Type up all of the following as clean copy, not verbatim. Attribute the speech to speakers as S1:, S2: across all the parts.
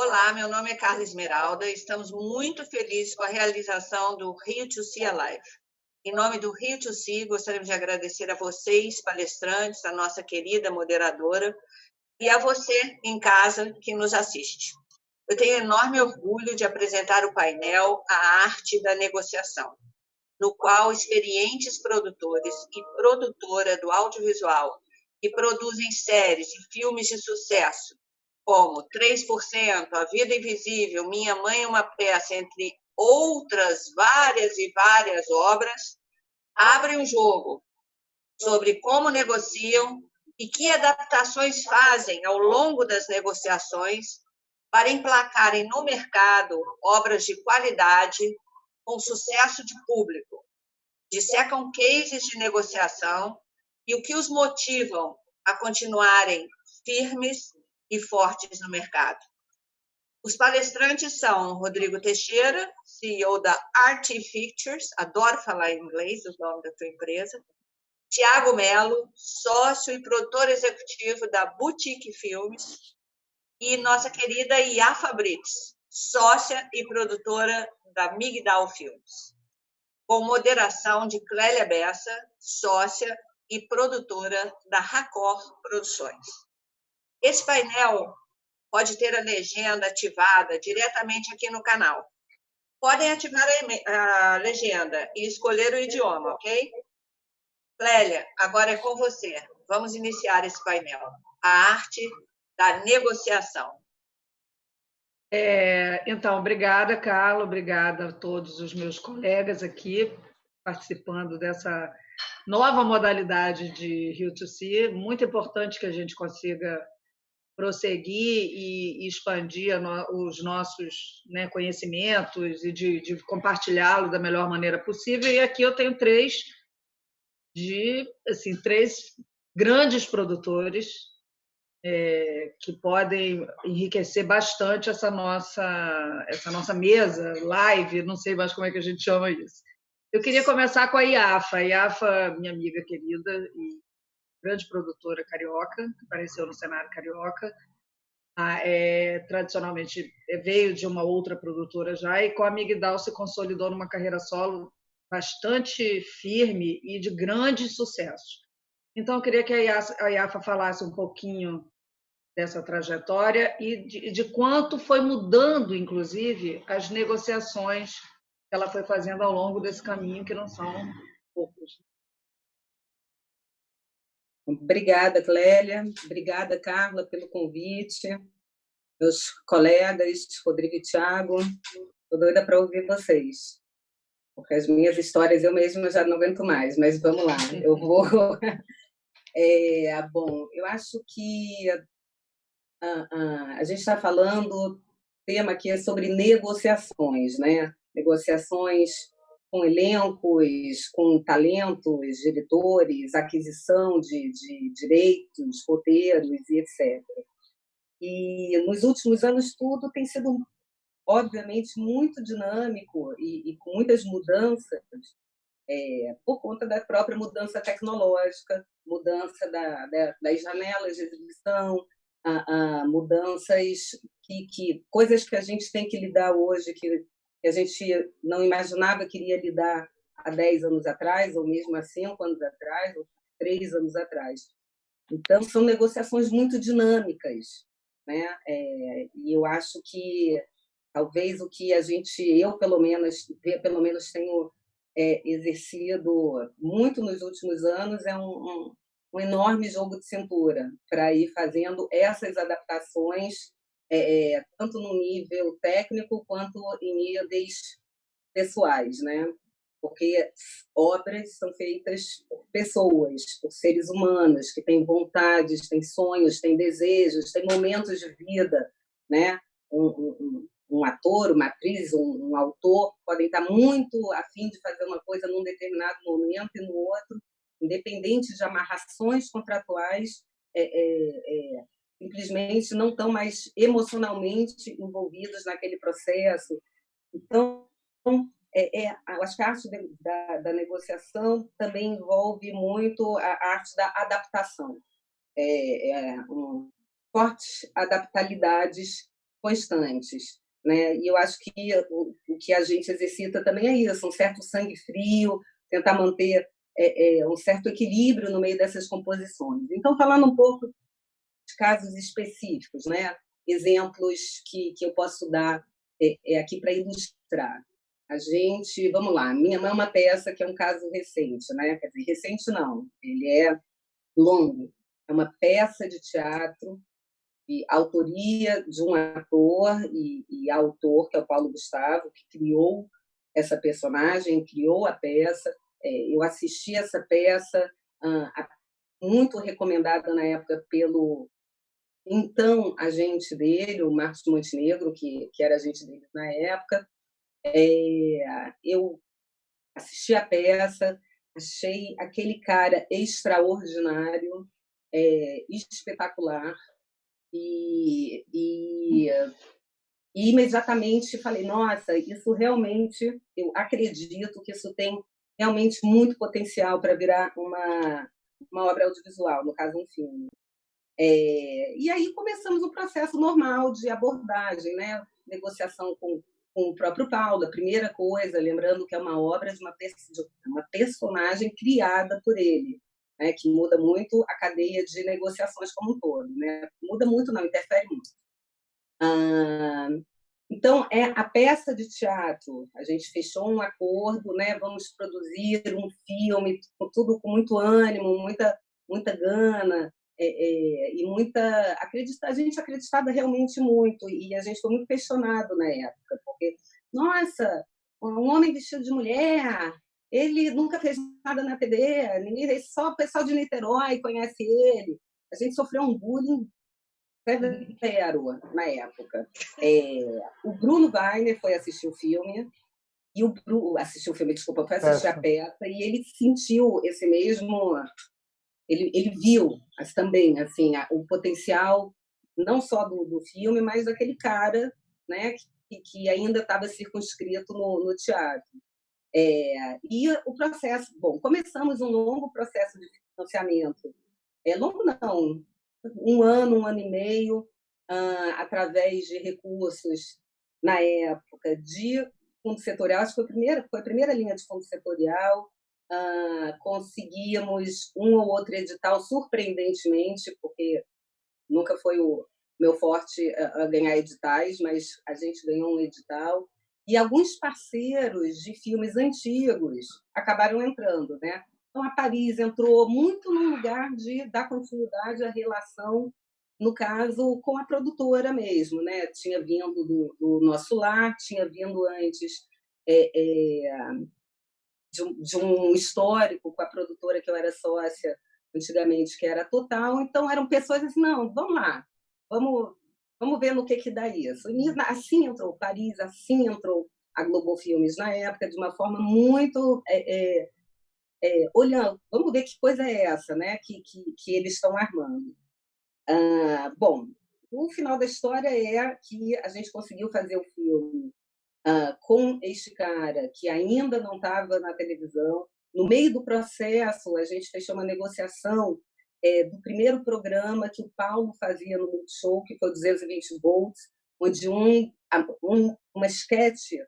S1: Olá, meu nome é Carla Esmeralda e estamos muito felizes com a realização do Rio to See Alive. Em nome do Rio to See, gostaríamos de agradecer a vocês, palestrantes, a nossa querida moderadora, e a você em casa que nos assiste. Eu tenho enorme orgulho de apresentar o painel A Arte da Negociação, no qual experientes produtores e produtora do audiovisual que produzem séries e filmes de sucesso, como 3%, A Vida Invisível, Minha Mãe é uma Peça, entre outras várias e várias obras, abrem um jogo sobre como negociam e que adaptações fazem ao longo das negociações para emplacarem no mercado obras de qualidade com sucesso de público, dissecam cases de negociação e o que os motivam a continuarem firmes e fortes no mercado. Os palestrantes são Rodrigo Teixeira, CEO da RT Pictures, adoro falar em inglês o nome da tua empresa, Tiago Melo, sócio e produtor executivo da Boutique Filmes, e nossa querida Iafa Brits, sócia e produtora da Migdal Filmes, com moderação de Clélia Bessa, sócia e produtora da Racor Produções. Esse painel pode ter a legenda ativada diretamente aqui no canal. Podem ativar a legenda e escolher o idioma, ok? Clélia, agora é com você. Vamos iniciar esse painel. A arte da negociação.
S2: Então, obrigada, Carla, obrigada a todos os meus colegas aqui participando dessa nova modalidade de Rio to See. Muito importante que a gente consiga prosseguir e expandir os nossos, né, conhecimentos e de compartilhá-lo da melhor maneira possível. E aqui eu tenho três grandes produtores que podem enriquecer bastante essa nossa mesa, live, não sei mais como é que a gente chama isso. Eu queria começar com a Iafa. A Iafa, minha amiga querida e grande produtora carioca, que apareceu no cenário carioca, tradicionalmente veio de uma outra produtora já, e com a Migdal se consolidou numa carreira solo bastante firme e de grande sucesso. Então, eu queria que a Iafa falasse um pouquinho dessa trajetória e de quanto foi mudando, inclusive, as negociações que ela foi fazendo ao longo desse caminho, que não são poucos.
S3: Obrigada, Clélia. Obrigada, Carla, pelo convite. Meus colegas, Rodrigo e Tiago, estou doida para ouvir vocês, porque as minhas histórias eu mesma já não aguento mais, mas vamos lá, eu vou... Bom, eu acho que a gente está falando, o tema aqui é sobre negociações, né? Negociações com elencos, com talentos, diretores, aquisição de direitos, roteiros e etc. E nos últimos anos tudo tem sido, obviamente, muito dinâmico e com muitas mudanças, por conta da própria mudança tecnológica, mudança das janelas de exibição, mudanças coisas que a gente tem que lidar hoje, que a gente não imaginava que iria lidar há 10 anos atrás, ou mesmo há 5 anos atrás, ou 3 anos atrás. Então, são negociações muito dinâmicas, né? E eu acho que talvez o que eu pelo menos tenho exercido muito nos últimos anos é um enorme jogo de cintura para ir fazendo essas adaptações, tanto no nível técnico quanto em níveis pessoais, né? Porque obras são feitas por pessoas, por seres humanos que têm vontades, têm sonhos, têm desejos, têm momentos de vida, né? Um ator, uma atriz, um autor podem estar muito a fim de fazer uma coisa num determinado momento e no outro, independente de amarrações contratuais, simplesmente não estão mais emocionalmente envolvidos naquele processo. Então, acho que a arte da negociação também envolve muito a arte da adaptação, fortes adaptabilidades constantes, né? E eu acho que o que a gente exercita também é isso, um certo sangue frio, tentar manter um certo equilíbrio no meio dessas composições. Então, falando um pouco de casos específicos, né? Exemplos que eu posso dar aqui para ilustrar. A gente, vamos lá, Minha Mãe é uma peça que é um caso recente, né? Quer dizer, recente não, ele é longo. É uma peça de teatro de autoria de um ator e autor, que é o Paulo Gustavo, que criou essa personagem, criou a peça. Eu assisti essa peça, muito recomendada na época pelo então agente dele, o Marcos Montenegro, que era agente dele na época. Eu assisti a peça, achei aquele cara extraordinário, espetacular, e imediatamente falei, nossa, isso realmente, eu acredito que isso tem realmente muito potencial para virar uma obra audiovisual, no caso um filme. E aí começamos um processo normal de abordagem, né? Negociação com o próprio Paulo, a primeira coisa, lembrando que é uma obra de uma personagem criada por ele, né? Que muda muito a cadeia de negociações como um todo, né? Muda muito, não, interfere muito. Então, a peça de teatro, a gente fechou um acordo, né? Vamos produzir um filme, tudo com muito ânimo, muita gana, e a gente acreditava realmente muito, e a gente foi muito questionado na época, porque, nossa, um homem vestido de mulher, ele nunca fez nada na TV, só o pessoal de Niterói conhece ele. A gente sofreu um bullying severo na época. O Bruno Weiner foi assistir o filme, desculpa, foi assistir a peça, e ele sentiu esse mesmo... Ele viu também assim, o potencial, não só do filme, mas daquele cara, né, que ainda estava circunscrito no teatro. E o processo... Bom, começamos um longo processo de financiamento. Longo não, um ano e meio, através de recursos, na época, de fundo setorial. Acho que foi a primeira linha de fundo setorial. Conseguimos um ou outro edital, surpreendentemente, porque nunca foi o meu forte a ganhar editais, mas a gente ganhou um edital. E alguns parceiros de filmes antigos acabaram entrando, né? Então, a Paris entrou muito no lugar de dar continuidade à relação, no caso, com a produtora mesmo, né? Tinha vindo do Nosso Lar, tinha vindo antes de um histórico com a produtora que eu era sócia antigamente, que era a Total. Então, eram pessoas assim, não, vamos lá, vamos ver no que dá isso. E assim entrou o Paris, assim entrou a Globo Filmes na época, de uma forma muito... olhando, vamos ver que coisa é essa, né, que eles estão armando. Bom, o final da história é que a gente conseguiu fazer o filme com este cara que ainda não estava na televisão. No meio do processo, a gente fechou uma negociação do primeiro programa que o Paulo fazia no Multishow, que foi o 220 volts, onde uma esquete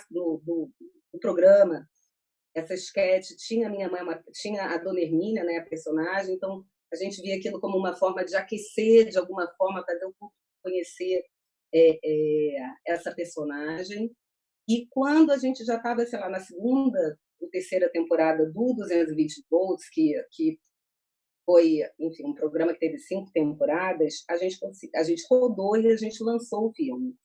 S3: do programa, essa esquete tinha tinha a Dona Hermínia, né, a personagem. Então a gente via aquilo como uma forma de aquecer, de alguma forma, fazer o público conhecer essa personagem. E quando a gente já estava, sei lá, na segunda ou terceira temporada do 220 volts, que foi, enfim, um programa que teve 5 temporadas, a gente rodou e a gente lançou o filme.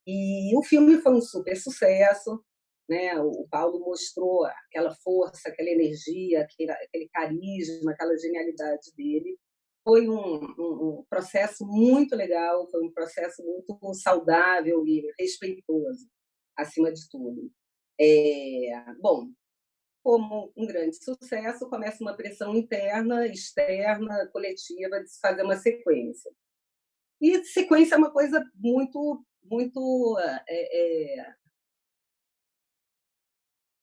S3: E o filme foi um super sucesso, né? O Paulo mostrou aquela força, aquela energia, aquele carisma, aquela genialidade dele. Foi um processo muito legal, foi um processo muito saudável e respeitoso, acima de tudo. Bom, como um grande sucesso, começa uma pressão interna, externa, coletiva, de se fazer uma sequência. E sequência é uma coisa muito, muito,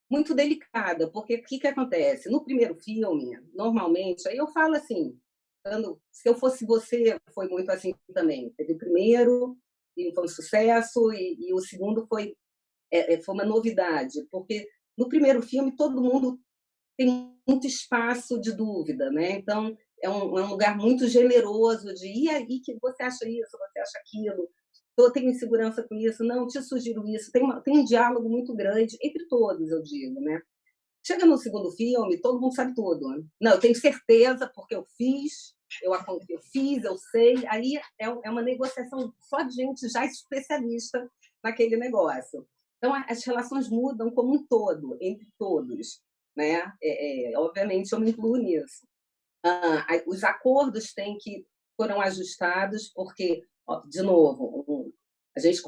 S3: muito delicada, porque o que acontece? No primeiro filme, normalmente, aí eu falo assim, se eu fosse você, foi muito assim também. Teve o primeiro, e foi um sucesso, e o segundo foi uma novidade, porque no primeiro filme todo mundo tem muito espaço de dúvida, né? Então é um lugar muito generoso de e aí que você acha isso, você acha aquilo, eu tenho insegurança com isso, não, te sugiro isso, tem um diálogo muito grande entre todos, eu digo, né? Chega no segundo filme, todo mundo sabe tudo. Né? Não, eu tenho certeza porque eu fiz, eu sei. Aí é uma negociação só de gente já especialista naquele negócio. Então, as relações mudam como um todo, entre todos. Né? Obviamente, eu me incluo nisso. Os acordos foram ajustados, porque, ó, de novo, a gente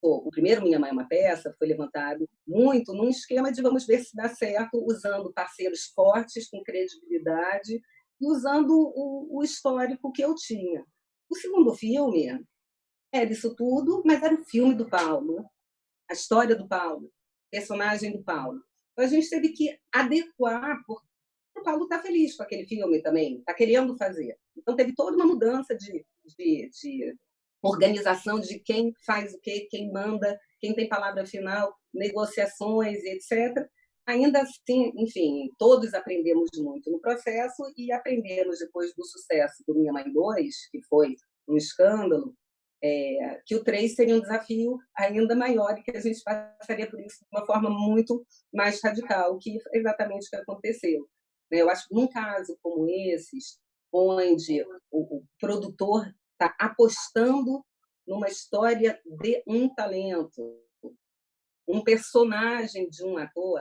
S3: o primeiro Minha Mãe é uma Peça foi levantado muito num esquema de vamos ver se dá certo, usando parceiros fortes, com credibilidade, e usando o histórico que eu tinha. O segundo filme era isso tudo, mas era o filme do Paulo, a história do Paulo, o personagem do Paulo. Então, a gente teve que adequar, porque o Paulo está feliz com aquele filme também, está querendo fazer. Então, teve toda uma mudança de organização de quem faz o quê, quem manda, quem tem palavra final, negociações, etc. Ainda assim, enfim, todos aprendemos muito no processo e aprendemos depois do sucesso do Minha Mãe 2, que foi um escândalo, que o 3 seria um desafio ainda maior e que a gente passaria por isso de uma forma muito mais radical, que é exatamente o que aconteceu. Eu acho que num caso como esses, onde o produtor está apostando numa história de um talento, um personagem de um ator,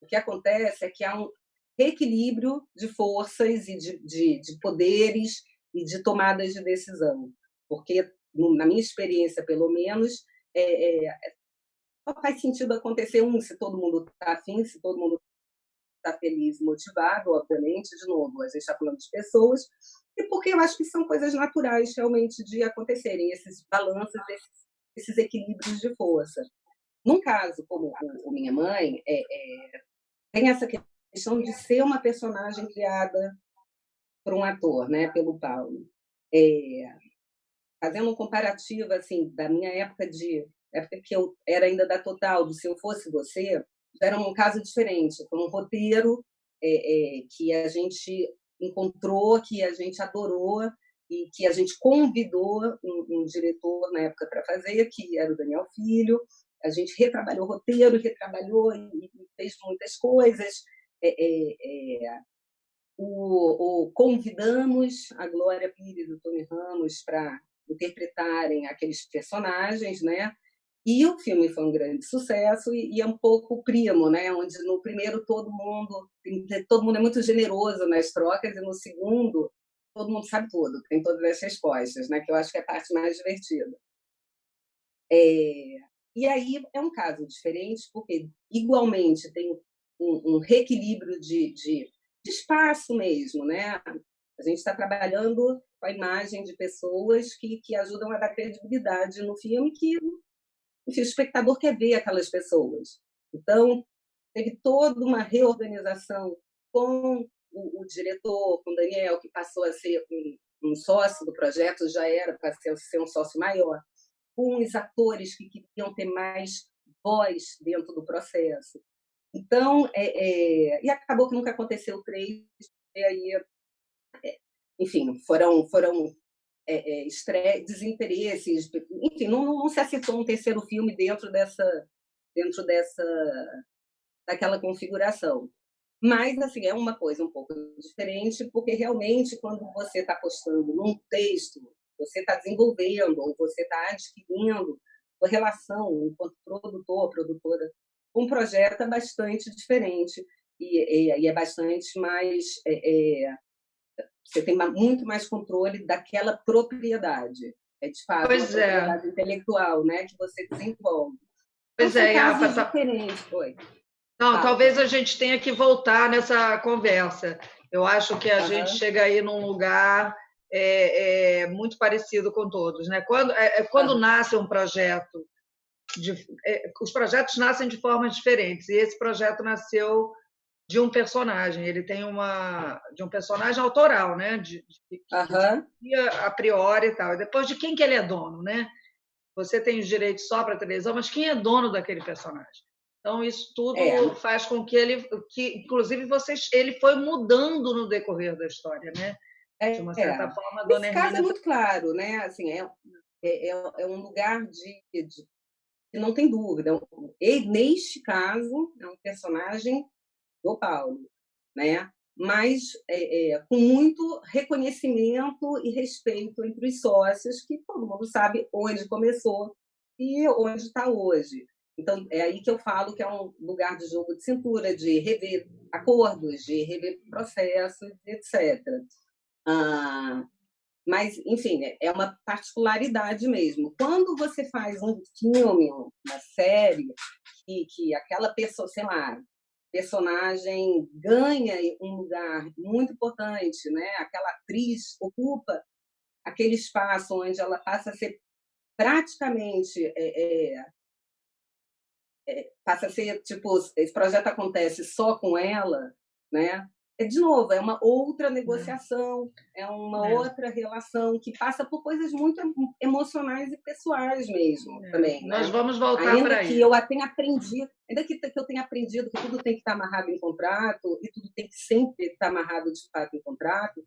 S3: o que acontece é que há um equilíbrio de forças e de poderes e de tomadas de decisão. Porque, na minha experiência, pelo menos, só faz sentido acontecer se todo mundo está afim, se todo mundo está feliz, motivado, obviamente, de novo, a gente está falando de pessoas, e porque eu acho que são coisas naturais realmente de acontecerem, esses balanços, esses equilíbrios de força. Num caso como o Minha Mãe, tem essa questão de ser uma personagem criada por um ator, né, pelo Paulo. Fazendo um comparativo assim, da minha época que eu era ainda da Total, do Se Eu Fosse Você, era um caso diferente, foi um roteiro que a gente encontrou, que a gente adorou e que a gente convidou um diretor na época para fazer, que era o Daniel Filho. A gente retrabalhou o roteiro, retrabalhou e fez muitas coisas. Convidamos a Glória Pires e o Tony Ramos para interpretarem aqueles personagens, né? E o filme foi um grande sucesso e é um pouco primo, né? Onde no primeiro todo mundo é muito generoso nas trocas e no segundo todo mundo sabe tudo, tem todas as respostas, né? Que eu acho que é a parte mais divertida. E aí é um caso diferente porque igualmente tem um reequilíbrio de espaço mesmo, né? A gente está trabalhando com a imagem de pessoas que ajudam a dar credibilidade no filme, que enfim, o espectador quer ver aquelas pessoas. Então, teve toda uma reorganização com o diretor, com o Daniel, que passou a ser um sócio do projeto, já era para ser um sócio maior, com os atores que queriam ter mais voz dentro do processo. Então, e acabou que nunca aconteceu o 3, e aí, enfim, foram desinteresses, enfim, não se aceitou um terceiro filme dentro daquela configuração. Mas, assim, é uma coisa um pouco diferente, porque realmente, quando você está apostando num texto, você está desenvolvendo, ou você está adquirindo uma relação, enquanto produtor, produtora, um projeto é bastante diferente e é bastante mais... você tem muito mais controle daquela propriedade. É, de fato, uma propriedade intelectual, né, que você desenvolve.
S2: Pois é,
S3: casos diferentes.
S2: Não, talvez a gente tenha que voltar nessa conversa. Eu acho que a gente chega aí num lugar muito parecido com todos, né? Quando nasce um projeto, os projetos nascem de formas diferentes, e esse projeto nasceu de um personagem. Ele tem de um personagem autoral, né? Que a priori e tal. E depois de quem que ele é dono, né? Você tem os direitos só para a televisão, mas quem é dono daquele personagem? Então isso tudo faz com que inclusive ele foi mudando no decorrer da história, né? De uma certa forma, a Dona
S3: Nesse caso é muito claro, né? Assim, é um lugar que não tem dúvida. E, neste caso, é um personagem do Paulo, né? Mas com muito reconhecimento e respeito entre os sócios, que todo mundo sabe onde começou e onde está hoje. Então, é aí que eu falo que é um lugar de jogo de cintura, de rever acordos, de rever processos, etc. Mas, enfim, é uma particularidade mesmo. Quando você faz um filme, uma série, que aquela pessoa, sei lá, personagem ganha um lugar muito importante, né? Aquela atriz ocupa aquele espaço onde ela passa a ser praticamente passa a ser tipo, esse projeto acontece só com ela, né? De novo, é uma outra negociação, é uma outra relação que passa por coisas muito emocionais e pessoais mesmo também.
S2: Nós
S3: né?
S2: vamos voltar para
S3: ainda
S2: aí.
S3: Que eu tenha aprendido, ainda que eu tenha aprendido que tudo tem que estar amarrado em contrato e tudo tem que sempre estar amarrado de fato em contrato,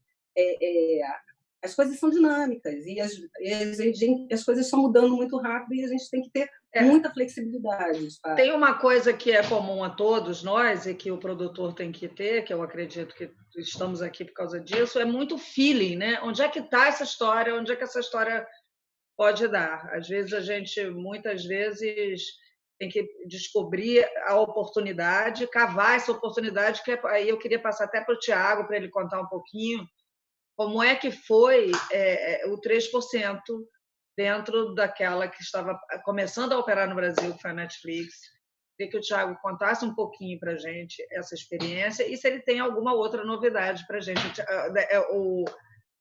S3: as coisas são dinâmicas e as coisas estão mudando muito rápido e a gente tem que ter muita flexibilidade.
S2: Tem uma coisa que é comum a todos nós e que o produtor tem que ter, que eu acredito que estamos aqui por causa disso, é muito feeling, né? Onde é que está essa história? Onde é que essa história pode dar? Às vezes muitas vezes, tem que descobrir a oportunidade, cavar essa oportunidade, que aí eu queria passar até para o Tiago, para ele contar um pouquinho como é que foi o 3% dentro daquela que estava começando a operar no Brasil, que foi a Netflix. Queria que o Tiago contasse um pouquinho para a gente essa experiência e se ele tem alguma outra novidade para a gente. O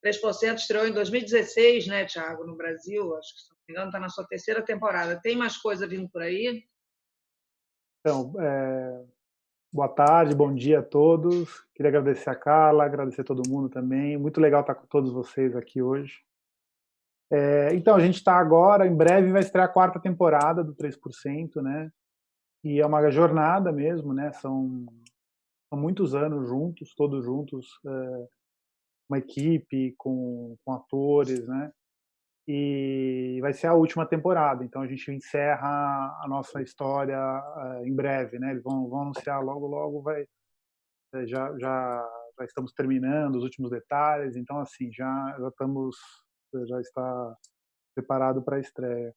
S2: 3% estreou em 2016, né, Tiago, no Brasil. Acho que, se não me engano, está na sua terceira temporada. Tem mais coisa vindo por aí?
S4: Então, boa tarde, bom dia a todos. Queria agradecer a Carla, agradecer a todo mundo também. Muito legal estar com todos vocês aqui hoje. Então, a gente está agora, em breve vai estrear a quarta temporada do 3%, né? E é uma jornada mesmo, né? São muitos anos juntos, todos juntos, uma equipe com atores, né? E vai ser a última temporada, então a gente encerra a nossa história em breve, né? Eles vão anunciar logo, já estamos terminando os últimos detalhes, então assim já está preparado para a estreia.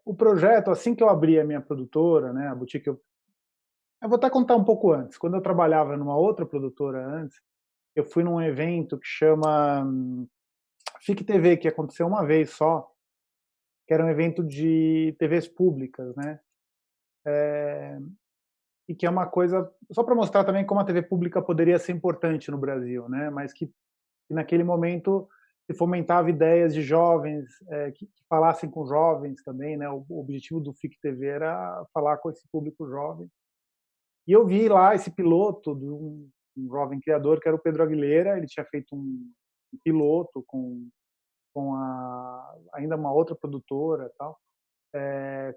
S4: O projeto, assim que eu abri a minha produtora, né, a boutique, eu vou até contar um pouco antes. Quando eu trabalhava numa outra produtora antes, eu fui num evento que chama FIC TV, que aconteceu uma vez só, que era um evento de TVs públicas, né? E que é uma coisa, só para mostrar também como a TV pública poderia ser importante no Brasil, né? Mas que naquele momento se fomentava ideias de jovens, que falassem com jovens também, né? O objetivo do FIC TV era falar com esse público jovem. E eu vi lá esse piloto de um jovem criador, que era o Pedro Aguilera. Ele tinha feito um piloto com ainda uma outra produtora, tal,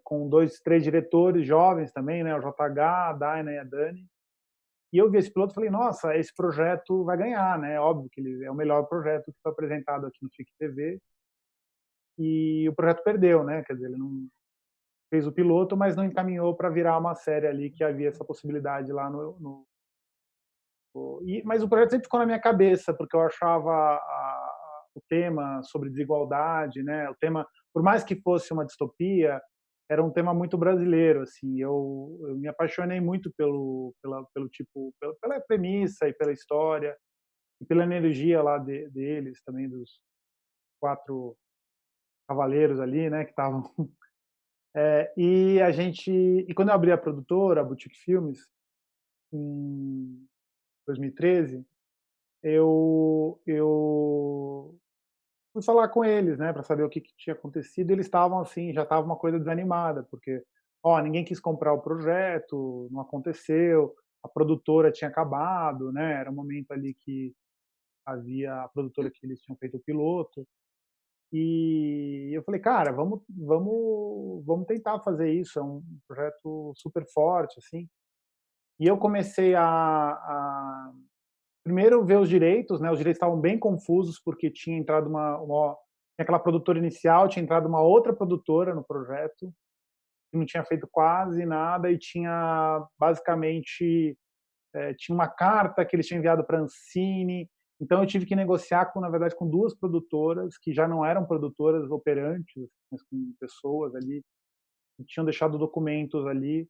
S4: com 2, 3 diretores jovens também, né? O JH, a Daina e a Dani. E eu vi esse piloto e falei, nossa, esse projeto vai ganhar, né? Óbvio que ele é o melhor projeto que foi apresentado aqui no FIC TV. E o projeto perdeu, né? Quer dizer, ele não fez o piloto, mas não encaminhou para virar uma série ali, que havia essa possibilidade lá mas o projeto sempre ficou na minha cabeça, porque eu achava o tema sobre desigualdade, né? O tema, por mais que fosse uma distopia, era um tema muito brasileiro, assim. Eu me apaixonei muito pela premissa e pela história e pela energia lá deles também, dos 4 cavaleiros ali, né, que estavam. E quando eu abri a produtora, a Boutique Filmes, em 2013, eu fui falar com eles, né, para saber o que tinha acontecido. Eles estavam assim, já estava uma coisa desanimada, porque ninguém quis comprar o projeto, não aconteceu. a produtora tinha acabado, né? Era um momento ali que havia a produtora que eles tinham feito o piloto. E eu falei, cara, vamos tentar fazer isso. É um projeto super forte, assim. E eu comecei a primeiro ver os direitos, né? Os direitos estavam bem confusos porque tinha entrado tinha aquela produtora inicial, tinha entrado uma outra produtora no projeto que não tinha feito quase nada e tinha basicamente tinha uma carta que eles tinham enviado para a Ancine. Então eu tive que negociar na verdade, com duas produtoras que já não eram produtoras operantes, mas com pessoas ali que tinham deixado documentos ali.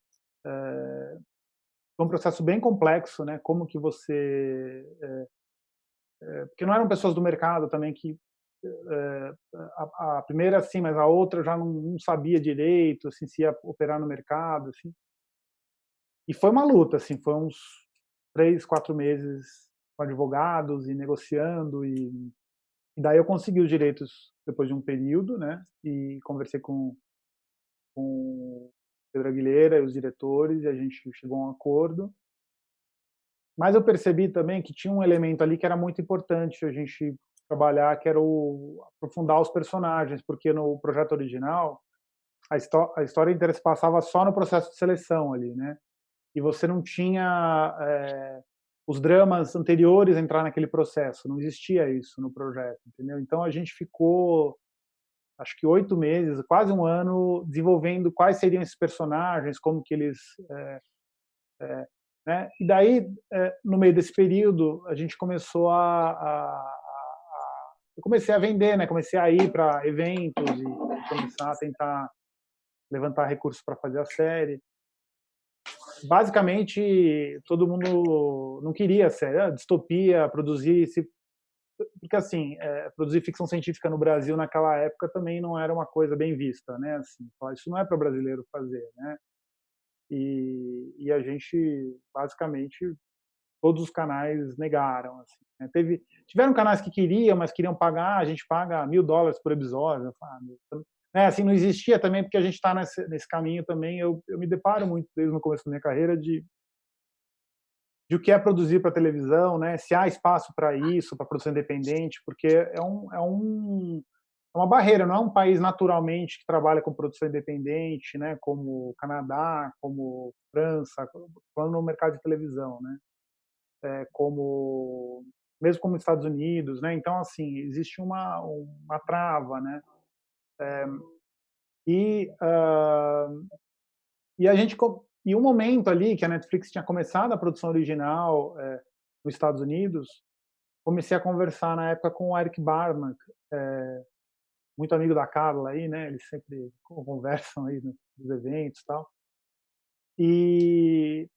S4: Foi um processo bem complexo, né? Como que você porque não eram pessoas do mercado também que a primeira sim, mas a outra já não sabia direito assim, se ia operar no mercado, assim. E foi uma luta, assim, foi uns 3, 4 meses com advogados e negociando e daí eu consegui os direitos depois de um período, né? E conversei com o Pedro Aguilera e os diretores e a gente chegou a um acordo. Mas eu percebi também que tinha um elemento ali que era muito importante a gente trabalhar, que era aprofundar os personagens, porque no projeto original a história inteira se passava só no processo de seleção ali, né? E você não tinha os dramas anteriores entrar naquele processo, não existia isso no projeto, entendeu? Então a gente ficou, acho que 8 meses, quase um ano, desenvolvendo quais seriam esses personagens, como que eles né? E daí, no meio desse período, a gente começou eu comecei a vender, né? Comecei a ir para eventos e começar a tentar levantar recursos para fazer a série. Basicamente, todo mundo não queria a série, distopia, produzir, porque assim, produzir ficção científica no Brasil naquela época também não era uma coisa bem vista, né? Assim, isso não é para o brasileiro fazer, né? E a gente, basicamente, todos os canais negaram. Assim, né? Tiveram canais que queriam, mas queriam pagar, a gente paga $1.000 por episódio. Né? Assim, não existia também, porque a gente está nesse caminho também. Eu me deparo muito, desde no começo da minha carreira, de o que é produzir para televisão, né? Se há espaço para isso, para produção independente, porque é uma barreira, não é um país naturalmente que trabalha com produção independente, né? Como o Canadá, como França, falando no mercado de televisão, né? Mesmo como Estados Unidos, né? Então assim existe uma trava, né? E a gente um momento ali que a Netflix tinha começado a produção original nos Estados Unidos, comecei a conversar na época com o Eric Barmack, muito amigo da Carla aí, né? Eles sempre conversam aí nos eventos e tal. E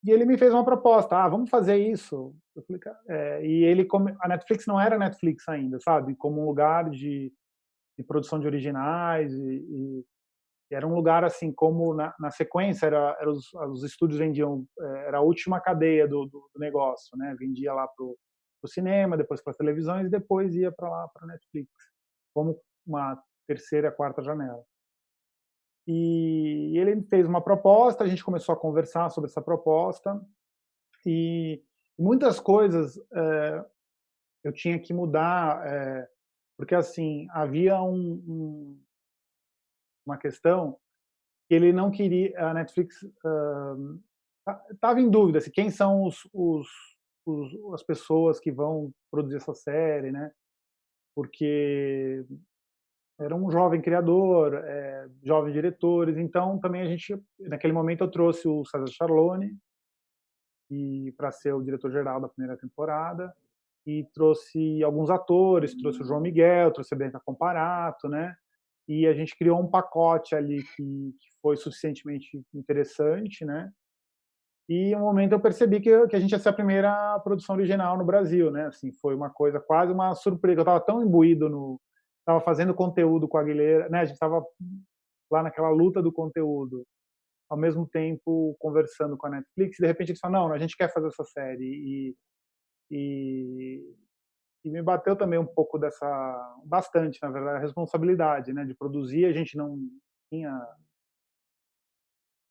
S4: ele me fez uma proposta, vamos fazer isso. Eu falei, e a Netflix não era Netflix ainda, sabe? Como um lugar de produção de originais e era um lugar assim, como na sequência os estúdios vendiam, era a última cadeia do negócio, né? Vendia lá pro cinema, depois para televisões e depois ia para lá para Netflix, como uma terceira, quarta janela. E ele fez uma proposta, a gente começou a conversar sobre essa proposta e muitas coisas eu tinha que mudar, porque assim havia uma questão que ele não queria, a Netflix estava em dúvida se quem são as pessoas que vão produzir essa série, né? Porque era um jovem criador, jovens diretores, então também a gente, naquele momento eu trouxe o César Charlone para ser o diretor-geral da primeira temporada, e trouxe alguns atores, trouxe o João Miguel, trouxe a Bianca Comparato, né? E a gente criou um pacote ali que foi suficientemente interessante, né? E em um momento eu percebi que a gente ia ser a primeira produção original no Brasil, né? Assim, foi uma coisa, quase uma surpresa. Eu estava tão imbuído estava fazendo conteúdo com a Aguilera, né? A gente estava lá naquela luta do conteúdo, ao mesmo tempo conversando com a Netflix, e de repente eles falaram, não, a gente quer fazer essa série. E me bateu também um pouco bastante, na verdade, a responsabilidade, né? De produzir, a gente não tinha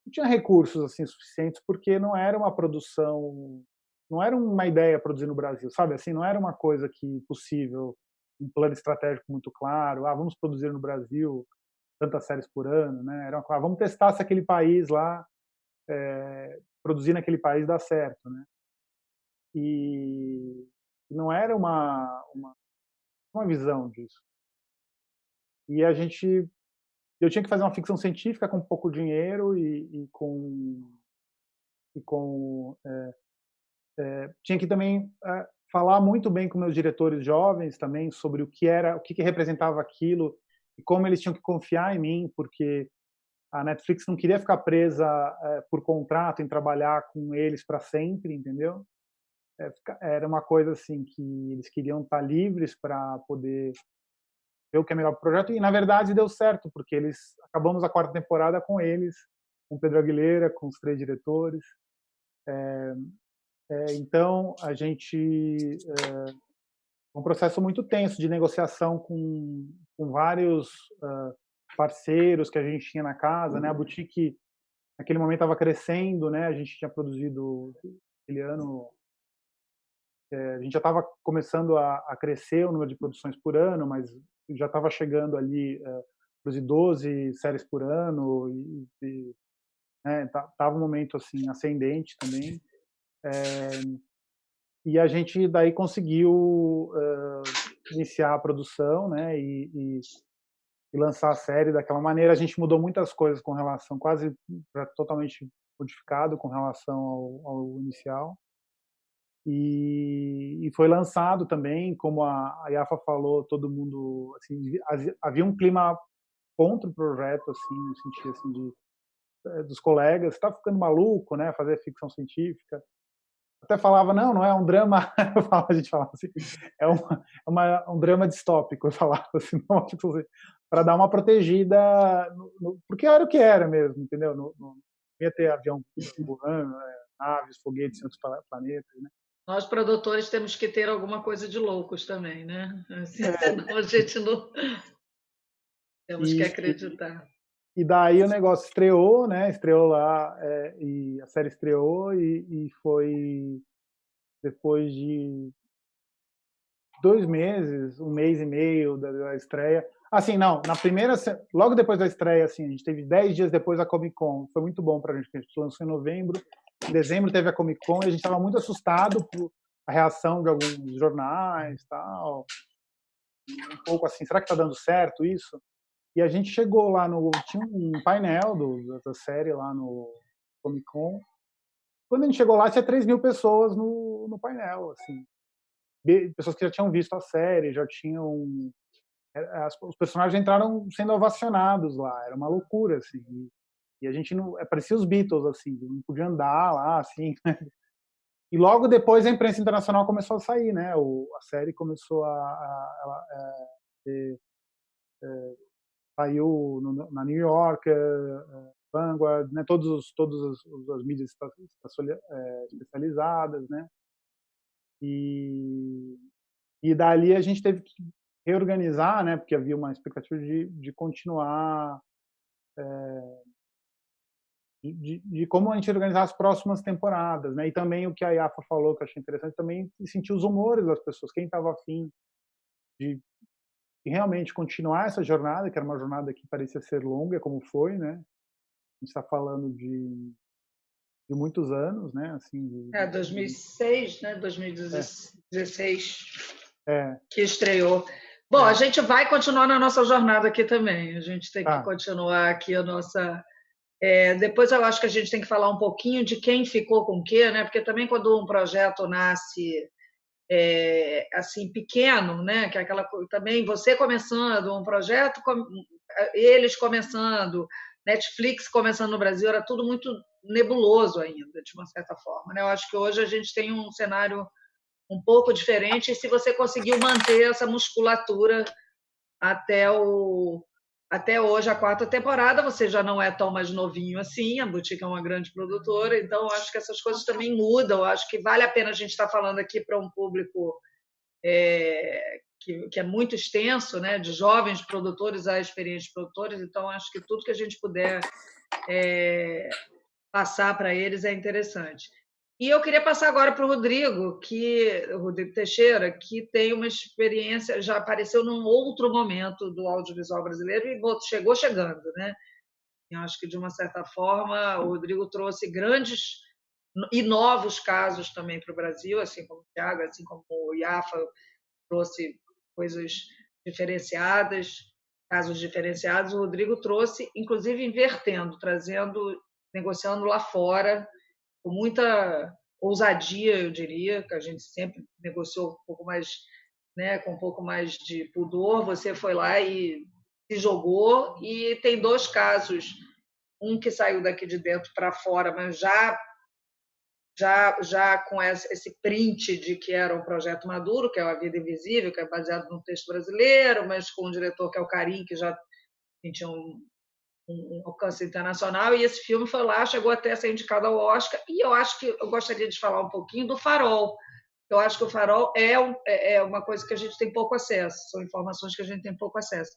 S4: não tinha recursos assim suficientes, porque não era uma produção, não era uma ideia produzir no Brasil, sabe? Assim, não era uma coisa que possível, um plano estratégico muito claro. Vamos produzir no Brasil tantas séries por ano, né? Era vamos testar se aquele país lá, produzir naquele país dá certo, né? E não era uma visão disso. E eu tinha que fazer uma ficção científica com pouco dinheiro e tinha que também falar muito bem com meus diretores jovens também sobre o que representava aquilo e como eles tinham que confiar em mim, porque a Netflix não queria ficar presa por contrato em trabalhar com eles para sempre, entendeu? Era uma coisa assim que eles queriam estar livres para poder ver o que é melhor para o projeto, e na verdade deu certo, porque acabamos a 4ª temporada com eles, com Pedro Aguilera, com os 3 diretores. Então a gente um processo muito tenso de negociação com vários parceiros que a gente tinha na casa, né? A boutique naquele momento estava crescendo, né? A gente tinha produzido aquele ano, a gente já estava começando a crescer o número de produções por ano, mas já estava chegando ali produzir 12 séries por ano e né? Tava um momento assim ascendente também. E a gente daí conseguiu iniciar a produção, né, e lançar a série daquela maneira. A gente mudou muitas coisas com relação, quase totalmente modificado com relação ao inicial. E foi lançado também, como a Yafa falou, todo mundo, assim, havia um clima contra o projeto, assim, no sentido assim dos colegas, está ficando maluco, né, fazer ficção científica. Até falava, não é um drama, a gente falava assim, um drama distópico, eu falava assim, para dar uma protegida, porque era o que era mesmo, entendeu? Não ia ter avião voando, naves, foguetes em outros planetas, né?
S2: Nós, produtores, temos que ter alguma coisa de loucos também, né? Assim, senão a gente não... Temos que acreditar.
S4: E daí o negócio estreou, né? Estreou lá, e a série estreou e foi depois de 2 meses, 1 mês e meio da estreia. Assim, não, logo depois da estreia, assim, a gente teve 10 dias depois da Comic Con. Foi muito bom pra gente, porque a gente lançou em novembro. Em dezembro teve a Comic Con e a gente estava muito assustado por a reação de alguns jornais, tal. Um pouco assim, será que tá dando certo isso? E a gente chegou lá tinha um painel da série lá no Comic Con. Quando a gente chegou lá, tinha 3.000 pessoas no painel, assim. Pessoas que já tinham visto a série, já tinham... Os personagens entraram sendo ovacionados lá, era uma loucura, assim. E a gente não... parecia os Beatles, assim, não podia andar lá, assim, né? E logo depois a imprensa internacional começou a sair, né? A série começou saiu na New York, Vanguard, né? Todas as mídias especializadas, né? E dali a gente teve que reorganizar, né? Porque havia uma expectativa de continuar, de como a gente organizar as próximas temporadas, né? E também o que a Yafa falou, que eu achei interessante, também sentir os humores das pessoas, quem estava afim de realmente continuar essa jornada, que era uma jornada que parecia ser longa, como foi, né? A gente está falando de muitos anos, né? Assim,
S2: 2006, né? 2016 que estreou. Bom, a gente vai continuar na nossa jornada aqui também. A gente tem que continuar aqui a nossa... depois eu acho que a gente tem que falar um pouquinho de quem ficou com o quê, né? Porque também quando um projeto nasce assim pequeno, né? Que é aquela também você começando um projeto, eles começando, Netflix começando no Brasil, era tudo muito nebuloso ainda, de uma certa forma, né? Eu acho que hoje a gente tem um cenário um pouco diferente, e se você conseguiu manter essa musculatura até hoje, a 4ª temporada, você já não é tão mais novinho assim, a Boutique é uma grande produtora, então acho que essas coisas também mudam, acho que vale a pena a gente estar falando aqui para um público que é muito extenso, né, de jovens produtores a experientes produtores, então acho que tudo que a gente puder passar para eles é interessante. E eu queria passar agora para o Rodrigo Teixeira, que tem uma experiência, já apareceu num outro momento do audiovisual brasileiro e chegou chegando, né? Eu acho que, de uma certa forma, o Rodrigo trouxe grandes e novos casos também para o Brasil, assim como o Thiago, assim como o Iafa trouxe coisas diferenciadas, casos diferenciados. O Rodrigo trouxe, inclusive, invertendo, trazendo, negociando lá fora, com muita ousadia, eu diria, que a gente sempre negociou um pouco mais, né, com um pouco mais de pudor. Você foi lá e se jogou, e tem 2 casos, um que saiu daqui de dentro para fora, mas já com esse print de que era um projeto maduro, que é A Vida Invisível, que é baseado num texto brasileiro, mas com um diretor que é o Karim, que já tinha um alcance internacional, e esse filme foi lá, chegou até a ser indicado ao Oscar. E eu acho que eu gostaria de falar um pouquinho do Farol. Eu acho que o Farol é uma coisa que a gente tem pouco acesso, são informações que a gente tem pouco acesso.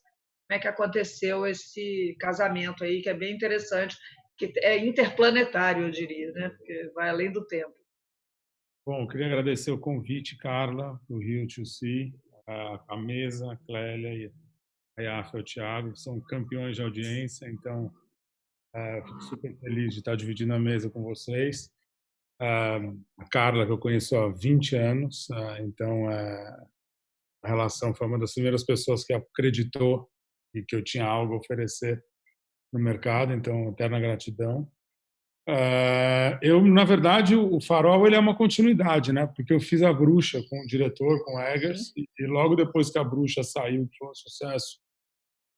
S2: Como é que aconteceu esse casamento aí, que é bem interessante, que é interplanetário, eu diria, né? Porque vai além do tempo.
S5: Bom, eu queria agradecer o convite, Carla, do Rio to See, a mesa, a Clélia e a Iafa e o Thiago, que são campeões de audiência, então fico super feliz de estar dividindo a mesa com vocês. A Carla, que eu conheço há 20 anos, então a relação foi uma das primeiras pessoas que acreditou e que eu tinha algo a oferecer no mercado, então eterna gratidão. Na verdade, o Farol ele é uma continuidade, né? Porque eu fiz A Bruxa com o diretor, com o Eggers, e logo depois que A Bruxa saiu, que foi um sucesso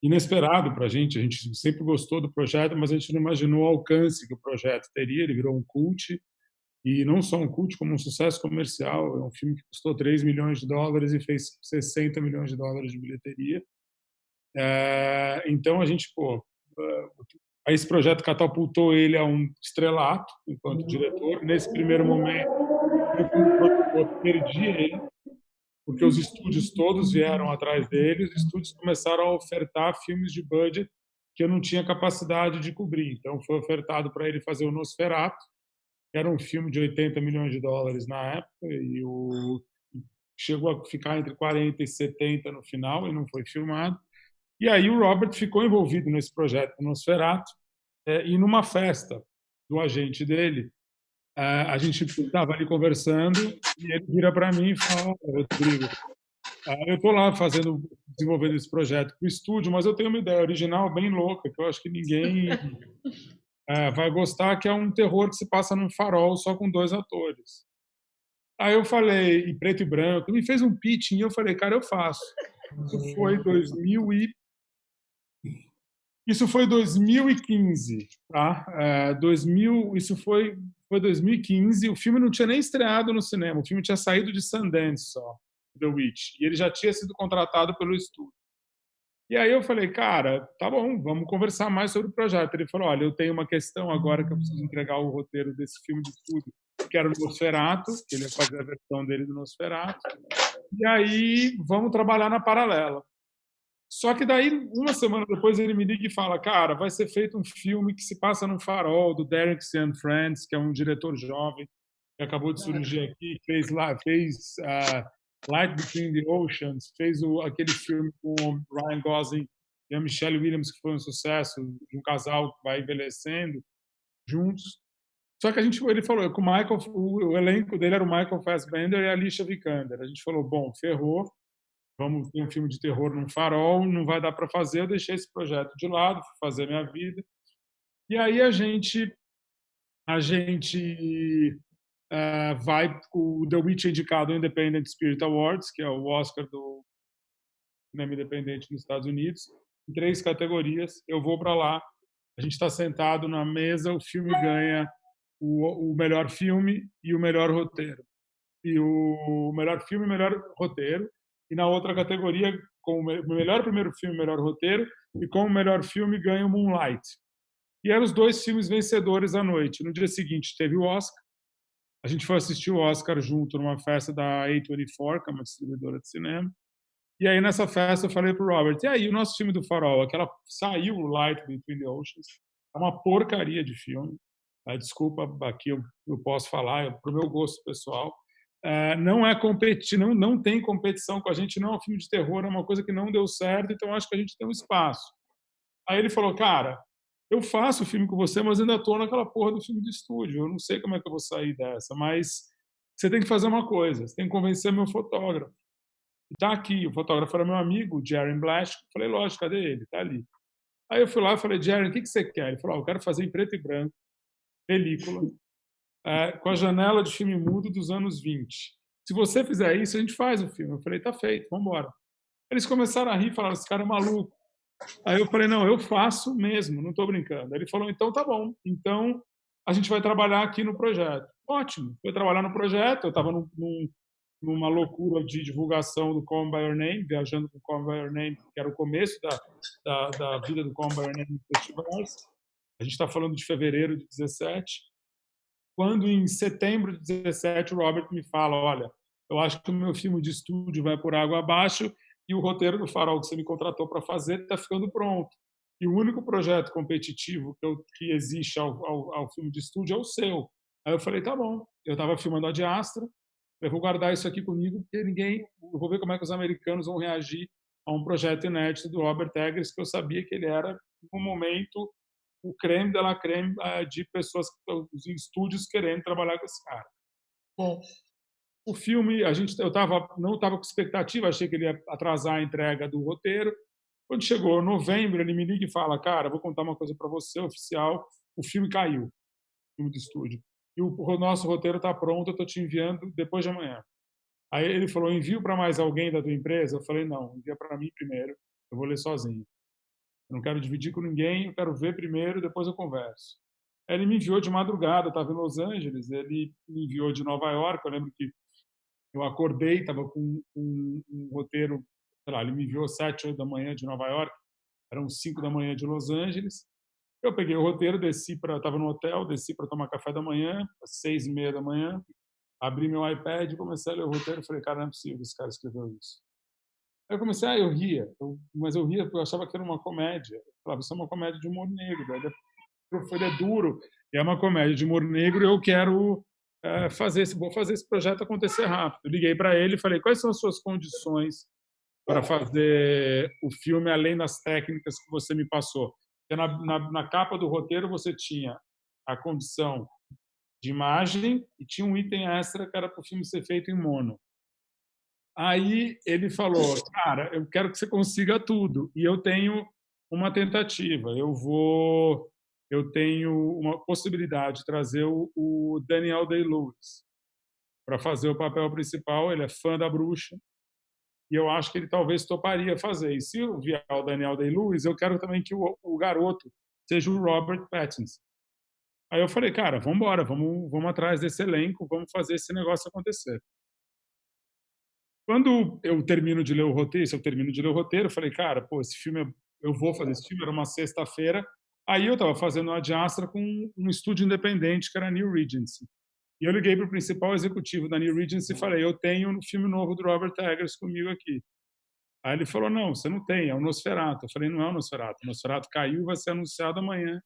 S5: inesperado para a gente sempre gostou do projeto, mas a gente não imaginou o alcance que o projeto teria. Ele virou um cult, e não só um cult, como um sucesso comercial. É um filme que custou $3 milhões e fez $60 milhões de bilheteria. Então a gente, esse projeto catapultou ele a um estrelato enquanto diretor. Nesse primeiro momento, eu perdi ele, porque os estúdios todos vieram atrás dele, os estúdios começaram a ofertar filmes de budget que eu não tinha capacidade de cobrir. Então foi ofertado para ele fazer o Nosferatu, que era um filme de $80 milhões na época, e chegou a ficar entre 40 e 70 no final, e não foi filmado. E aí o Robert ficou envolvido nesse projeto do Nosferatu, e numa festa do agente dele, a gente estava ali conversando, e ele vira para mim e fala: Rodrigo, eu estou lá desenvolvendo esse projeto para o estúdio, mas eu tenho uma ideia original bem louca, que eu acho que ninguém vai gostar, que é um terror que se passa num farol só com 2 atores. Aí eu falei, em preto e branco, me fez um pitching, e eu falei, cara, eu faço. Isso foi 2015, tá? Isso foi 2015. O filme não tinha nem estreado no cinema. O filme tinha saído de Sundance só, The Witch, e ele já tinha sido contratado pelo estúdio. E aí eu falei, cara, tá bom, vamos conversar mais sobre o projeto. Ele falou, olha, eu tenho uma questão agora que eu preciso entregar o roteiro desse filme de estúdio, que era o Nosferatu, que ele ia fazer a versão dele do Nosferatu. E aí vamos trabalhar na paralela. Só que daí, uma semana depois, ele me liga e fala, cara, vai ser feito um filme que se passa num farol, do Derek Cianfrance, que é um diretor jovem, que acabou de surgir aqui, fez Light Between the Oceans, fez aquele filme com o Ryan Gosling e a Michelle Williams, que foi um sucesso, de um casal que vai envelhecendo juntos. Só que ele falou, com o elenco dele era o Michael Fassbender e a Alicia Vikander. A gente falou, bom, ferrou, vamos ter um filme de terror num farol, não vai dar para fazer. Eu deixei esse projeto de lado, fui fazer minha vida. E aí a gente vai com o The Witch indicado ao Independent Spirit Awards, que é o Oscar do cinema independente nos Estados Unidos, em 3 categorias. Eu vou para lá, a gente está sentado na mesa, o filme ganha o melhor filme e o melhor roteiro. E o melhor filme e melhor roteiro. E na outra categoria, com o melhor primeiro filme e melhor roteiro, e com o melhor filme ganha o Moonlight. E eram os 2 filmes vencedores à noite. No dia seguinte teve o Oscar. A gente foi assistir o Oscar junto numa festa da A24, que é uma distribuidora de cinema. E aí, nessa festa, eu falei pro Robert, e aí, o nosso filme do farol, saiu o Light Between the Oceans, é uma porcaria de filme. desculpa, aqui eu posso falar, para o meu gosto pessoal, não é competir, não tem competição com a gente, não é um filme de terror, é uma coisa que não deu certo, então acho que a gente tem um espaço. Aí ele falou, cara, eu faço o filme com você, mas ainda estou naquela porra do filme de estúdio, eu não sei como é que eu vou sair dessa, mas você tem que fazer uma coisa, você tem que convencer meu fotógrafo. E tá aqui, o fotógrafo era meu amigo, Jerry Blash, falei, lógico, cadê ele? Tá ali. Aí eu fui lá e falei, Jerry, o que você quer? Ele falou, eu quero fazer em preto e branco, película, com a janela de filme mudo dos anos 20. Se você fizer isso, a gente faz o filme. Eu falei, tá feito, vamos embora. Eles começaram a rir, falaram, esse cara é maluco. Aí eu falei, não, eu faço mesmo, não estou brincando. Ele falou, então tá bom, então a gente vai trabalhar aqui no projeto. Ótimo, foi trabalhar no projeto, eu estava numa loucura de divulgação do Call Me By Your Name, viajando com o Call Me By Your Name, que era o começo da vida do Call Me By Your Name nos festivais. A gente está falando de fevereiro de 17. Quando, em setembro de 17, o Robert me fala, olha, eu acho que o meu filme de estúdio vai por água abaixo e o roteiro do Farol que você me contratou para fazer está ficando pronto. E o único projeto competitivo que existe ao filme de estúdio é o seu. Aí eu falei, tá bom. Eu estava filmando a Diastra, eu vou guardar isso aqui comigo, porque eu vou ver como é que os americanos vão reagir a um projeto inédito do Robert Eggers, que eu sabia que ele era, no momento, o creme de la creme de pessoas, os estúdios querendo trabalhar com esse cara. Bom, o filme, eu não estava com expectativa, achei que ele ia atrasar a entrega do roteiro. Quando chegou novembro, ele me liga e fala, cara, vou contar uma coisa para você, oficial, o filme caiu, o filme do estúdio. E o nosso roteiro está pronto, eu estou te enviando depois de amanhã. Aí ele falou, envio para mais alguém da tua empresa? Eu falei, não, envia para mim primeiro, eu vou ler sozinho. Eu não quero dividir com ninguém, eu quero ver primeiro, depois eu converso. Aí ele me enviou de madrugada, eu estava em Los Angeles, ele me enviou de Nova York, eu lembro que eu acordei, estava com um roteiro, sei lá, ele me enviou 7, 8 da manhã de Nova York, eram 5 da manhã de Los Angeles. Eu peguei o roteiro, estava no hotel, desci para tomar café da manhã, às 6:30 da manhã, abri meu iPad, comecei a ler o roteiro, falei, cara, não é possível, esse cara escreveu isso. Aí eu comecei, eu ria, mas eu ria porque eu achava que era uma comédia. Eu falava, isso é uma comédia de humor negro, ele é duro, é uma comédia de humor negro, eu quero vou fazer esse projeto acontecer rápido. Eu liguei para ele e falei, quais são as suas condições para fazer o filme além das técnicas que você me passou? Porque na capa do roteiro você tinha a condição de imagem e tinha um item extra que era para o filme ser feito em mono. Aí ele falou, cara, eu quero que você consiga tudo e eu tenho uma tentativa, eu tenho uma possibilidade de trazer o Daniel Day-Lewis para fazer o papel principal, ele é fã da Bruxa e eu acho que ele talvez toparia fazer. E se eu vier o Daniel Day-Lewis, eu quero também que o garoto seja o Robert Pattinson. Aí eu falei, cara, vamos embora, vamos atrás desse elenco, vamos fazer esse negócio acontecer. Quando eu termino de ler o roteiro, eu falei, cara, pô, eu vou fazer esse filme, era uma sexta-feira. Aí eu estava fazendo a Diastra com um estúdio independente, que era a New Regency. E eu liguei para o principal executivo da New Regency e falei, eu tenho um filme novo do Robert Eggers comigo aqui. Aí ele falou, não, você não tem, é o Nosferatu. Eu falei, não é o Nosferatu. O Nosferatu caiu e vai ser anunciado amanhã.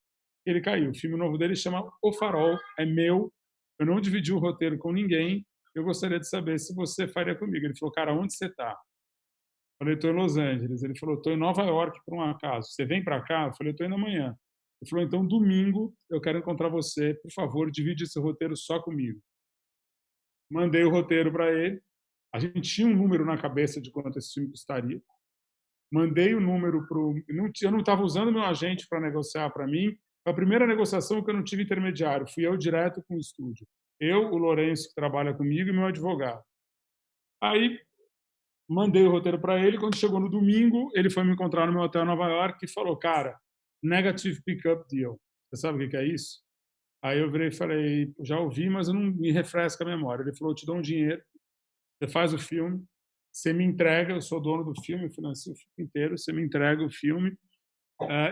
S5: Ele caiu. O filme novo dele chama O Farol, é meu. Eu não dividi o roteiro com ninguém. Eu gostaria de saber se você faria comigo. Ele falou, cara, onde você está? Eu falei, estou em Los Angeles. Ele falou, estou em Nova York, por um acaso. Você vem para cá? Eu falei, estou indo amanhã. Ele falou, então, domingo, eu quero encontrar você. Por favor, divide esse roteiro só comigo. Mandei o roteiro para ele. A gente tinha um número na cabeça de quanto esse filme custaria. Mandei o número para o... Eu não estava usando meu agente para negociar para mim. Foi a primeira negociação que eu não tive intermediário. Fui eu direto com o estúdio. Eu, o Lourenço, que trabalha comigo, e meu advogado. Aí, mandei o roteiro para ele. Quando chegou no domingo, ele foi me encontrar no meu hotel em Nova York e falou, cara, negative pickup deal. Você sabe o que é isso? Aí eu virei e falei, já ouvi, mas eu não me refresca a memória. Ele falou, eu te dou um dinheiro, você faz o filme, você me entrega, eu sou dono do filme, eu financio o filme inteiro, você me entrega o filme,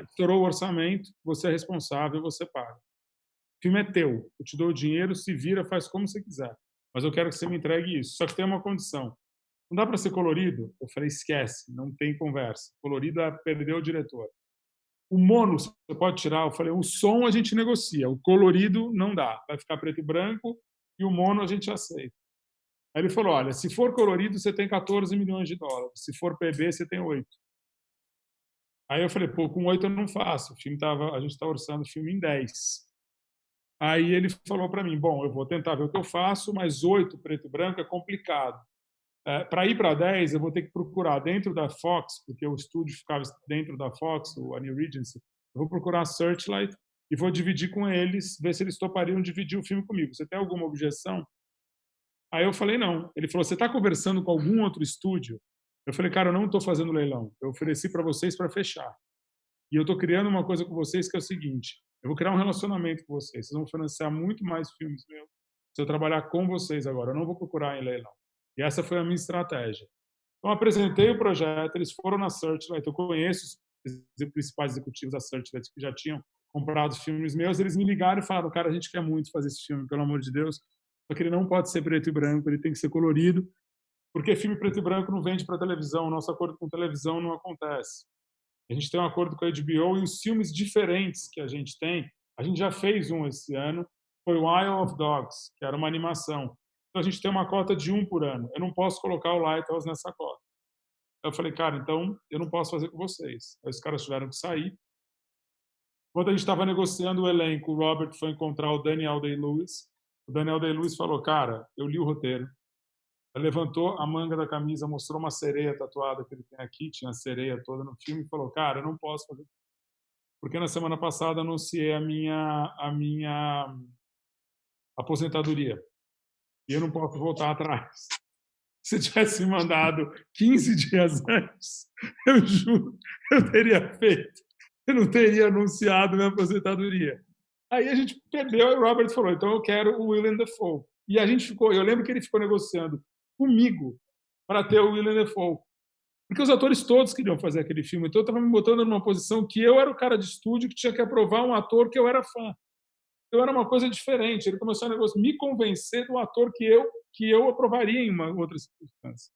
S5: estourou o orçamento, você é responsável, você paga. O filme é teu, eu te dou o dinheiro, se vira, faz como você quiser. Mas eu quero que você me entregue isso. Só que tem uma condição. Não dá para ser colorido? Eu falei, esquece, não tem conversa. Colorido é perder o diretor. o mono você pode tirar? Eu falei, o som a gente negocia, o colorido não dá, vai ficar preto e branco, e o mono a gente aceita. Aí ele falou, olha, se for colorido você tem 14 milhões de dólares, se for PB você tem 8. Aí eu falei, pô, com 8 eu não faço, a gente está orçando o filme em 10. Aí ele falou para mim, bom, eu vou tentar ver o que eu faço, mas 8 preto e branco é complicado. Para ir para 10, eu vou ter que procurar dentro da Fox, porque o estúdio ficava dentro da Fox, a New Regency, eu vou procurar a Searchlight e vou dividir com eles, ver se eles topariam dividir o filme comigo. Você tem alguma objeção? Aí eu falei, não. Ele falou, você está conversando com algum outro estúdio? Eu falei, cara, eu não estou fazendo leilão. Eu ofereci para vocês para fechar. E eu estou criando uma coisa com vocês que é o seguinte, eu vou criar um relacionamento com vocês. Vocês vão financiar muito mais filmes meus se eu trabalhar com vocês agora. Eu não vou procurar em leilão. E essa foi a minha estratégia. Então, apresentei o projeto, eles foram na Searchlight, eu conheço os principais executivos da Searchlight que já tinham comprado filmes meus, eles me ligaram e falaram, cara, a gente quer muito fazer esse filme, pelo amor de Deus, só que ele não pode ser preto e branco, ele tem que ser colorido, porque filme preto e branco não vende para televisão, o nosso acordo com televisão não acontece. A gente tem um acordo com a HBO e os filmes diferentes que a gente tem, a gente já fez um esse ano, foi o Isle of Dogs, que era uma animação. Então a gente tem uma cota de 1 por ano. Eu não posso colocar o Lighthouse nessa cota. Eu falei, cara, então eu não posso fazer com vocês. Aí os caras tiveram que sair. Quando a gente estava negociando o elenco, o Robert foi encontrar o Daniel Day-Lewis. O Daniel Day-Lewis falou, cara, eu li o roteiro. Ele levantou a manga da camisa, mostrou uma sereia tatuada que ele tem aqui, tinha a sereia toda no filme, e falou, cara, eu não posso fazer. Porque na semana passada anunciei a minha aposentadoria. E eu não posso voltar atrás. Se tivesse me mandado 15 dias antes, eu juro, eu teria feito. Eu não teria anunciado minha aposentadoria. Aí a gente perdeu e o Robert falou, então eu quero o Willem Dafoe. E a gente ficou, eu lembro que ele ficou negociando comigo para ter o Willem Dafoe. Porque os atores todos queriam fazer aquele filme. Então eu estava me botando numa posição que eu era o cara de estúdio que tinha que aprovar um ator que eu era fã. Então era uma coisa diferente. Ele começou a me convencer do ator que eu aprovaria em uma outra circunstância.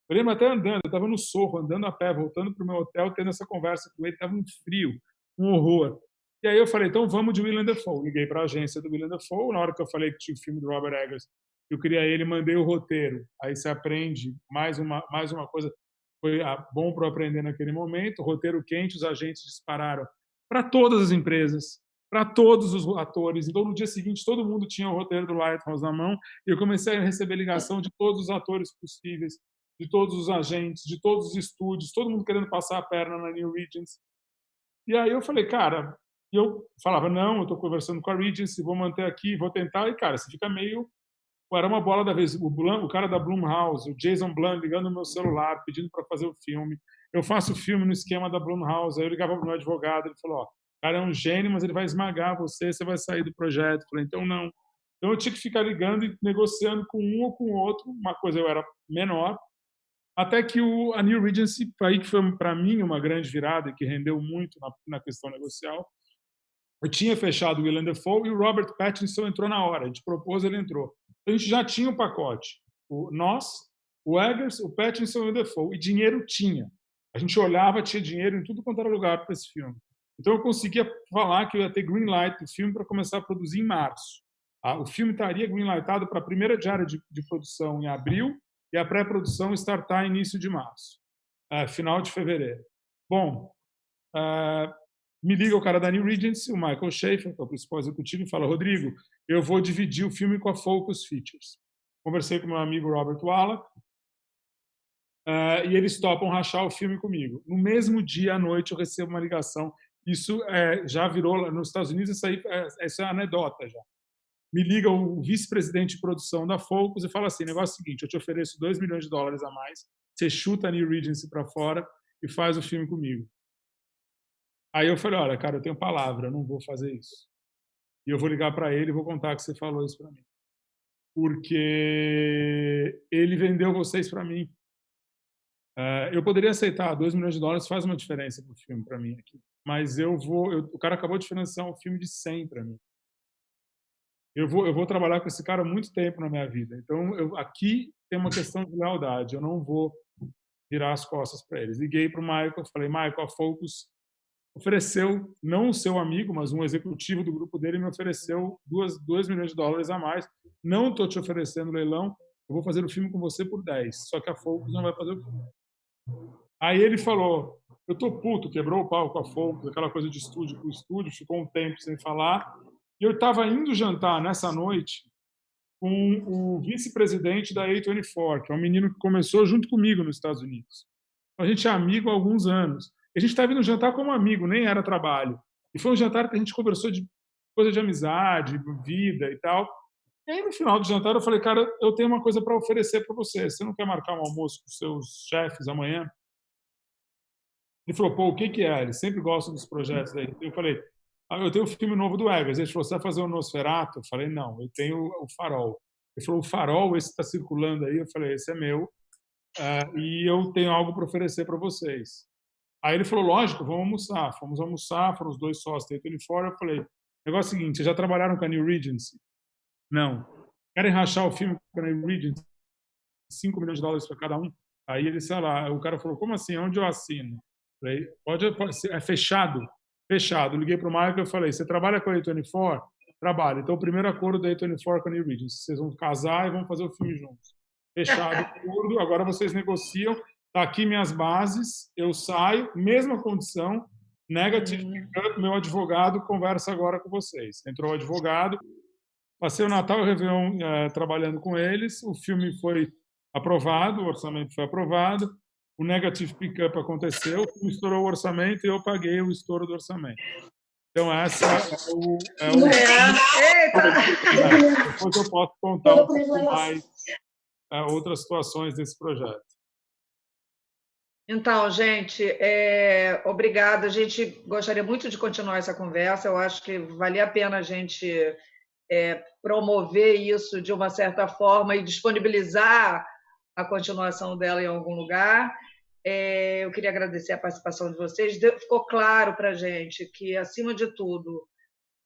S5: Eu lembro até andando, eu estava no Sorro, andando a pé, voltando para o meu hotel, tendo essa conversa com ele, estava um frio, um horror. E aí eu falei, então vamos de Willem Dafoe. Liguei para a agência do Willem Dafoe, na hora que eu falei que tinha o filme do Robert Eggers, eu queria ele, mandei o roteiro. Aí você aprende, mais uma coisa, foi bom para eu aprender naquele momento, roteiro quente, os agentes dispararam para todas as empresas, para todos os atores. Então, no dia seguinte, todo mundo tinha o roteiro do Lighthouse na mão e eu comecei a receber ligação de todos os atores possíveis, de todos os agentes, de todos os estúdios, todo mundo querendo passar a perna na New Regency. E aí eu falei, cara, eu falava, não, eu estou conversando com a Regency, vou manter aqui, vou tentar. E, cara, você fica meio... Era uma bola da vez. O cara da Blumhouse, o Jason Blum, ligando no meu celular, pedindo para fazer o filme. Eu faço o filme no esquema da Blumhouse. Aí eu ligava para o meu advogado, ele falou, ó, o cara é um gênio, mas ele vai esmagar você vai sair do projeto. Eu falei, então não. Então eu tinha que ficar ligando e negociando com um ou com o outro. Uma coisa eu era menor, até que a New Regency, aí que foi para mim uma grande virada e que rendeu muito na questão negocial. Eu tinha fechado o Willem Dafoe e o Robert Pattinson entrou na hora. A gente propôs, ele entrou. A gente já tinha o pacote. Nós, o Eggers, o Pattinson e o Dafoe. E dinheiro tinha. A gente olhava, tinha dinheiro em tudo quanto era lugar para esse filme. Então eu conseguia falar que eu ia ter green light do filme para começar a produzir em março. O filme estaria greenlightado para a primeira diária de produção em abril e a pré-produção startar início de março, final de fevereiro. Bom, me liga o cara da New Regency, o Michael Schaefer, que é o principal executivo, e fala, Rodrigo, eu vou dividir o filme com a Focus Features. Conversei com meu amigo Robert Wallach, e eles topam rachar o filme comigo. No mesmo dia à noite eu recebo uma ligação. Isso já virou, nos Estados Unidos, isso é anedota já. Me liga o vice-presidente de produção da Focus e fala assim, negócio é o seguinte, eu te ofereço $2 milhões a mais, você chuta a New Regency para fora e faz o filme comigo. Aí eu falei, olha, cara, eu tenho palavra, eu não vou fazer isso. E eu vou ligar para ele e vou contar que você falou isso para mim. Porque ele vendeu vocês para mim. Eu poderia aceitar, $2 milhões faz uma diferença para o filme para mim aqui. Mas o cara acabou de financiar um filme de 100 para mim. Eu vou trabalhar com esse cara há muito tempo na minha vida. Então, aqui tem uma questão de lealdade. Eu não vou virar as costas para eles. Liguei para o Michael, falei, Michael, a Focus ofereceu, não o seu amigo, mas um executivo do grupo dele me ofereceu $2 milhões a mais. Não estou te oferecendo leilão, eu vou fazer o filme com você por 10, só que a Focus não vai fazer o filme. Aí ele falou, eu tô puto, quebrou o pau com a Focus, aquela coisa de estúdio com estúdio, ficou um tempo sem falar. E eu estava indo jantar nessa noite com o vice-presidente da A24, que é um menino que começou junto comigo nos Estados Unidos. A gente é amigo há alguns anos. A gente estava indo jantar como amigo, nem era trabalho. E foi um jantar que a gente conversou de coisa de amizade, vida e tal. E aí, no final do jantar, eu falei, cara, eu tenho uma coisa para oferecer para você. Você não quer marcar um almoço com seus chefes amanhã? Ele falou, pô, o que é? Ele sempre gosta dos projetos daí. Eu falei, eu tenho o filme novo do Eggers. Ele falou, você vai fazer o Nosferatu? Eu falei, não, eu tenho o Farol. Ele falou, o Farol, esse está circulando aí? Eu falei, esse é meu. E eu tenho algo para oferecer para vocês. Aí ele falou, lógico, vamos almoçar. Fomos almoçar, foram os 2 sócios da A24. Eu falei, negócio é o seguinte, vocês já trabalharam com a New Regency? Não. Querem rachar o filme com a New Regency? $5 milhões para cada um? Aí ele, sei lá, o cara falou, como assim? Onde eu assino? Eu falei, pode ser, é fechado? Fechado. Eu liguei para o Michael e falei, você trabalha com a A24? Trabalho. Então, o primeiro acordo da A24 com a New Regency. Vocês vão casar e vão fazer o filme juntos. Fechado o acordo, agora vocês negociam. Tá aqui minhas bases, eu saio, mesma condição, negative pickup, meu advogado conversa agora com vocês. Entrou o advogado, passei o Natal e o Réveillon trabalhando com eles, o filme foi aprovado, o orçamento foi aprovado, o negative pickup aconteceu, o filme estourou o orçamento e eu paguei o estouro do orçamento. Então, essa Depois eu posso contar um pouco mais outras situações desse projeto.
S2: Então, gente, obrigada. A gente gostaria muito de continuar essa conversa. Eu acho que valia a pena a gente promover isso de uma certa forma e disponibilizar a continuação dela em algum lugar. Eu queria agradecer a participação de vocês. Ficou claro para a gente que, acima de tudo,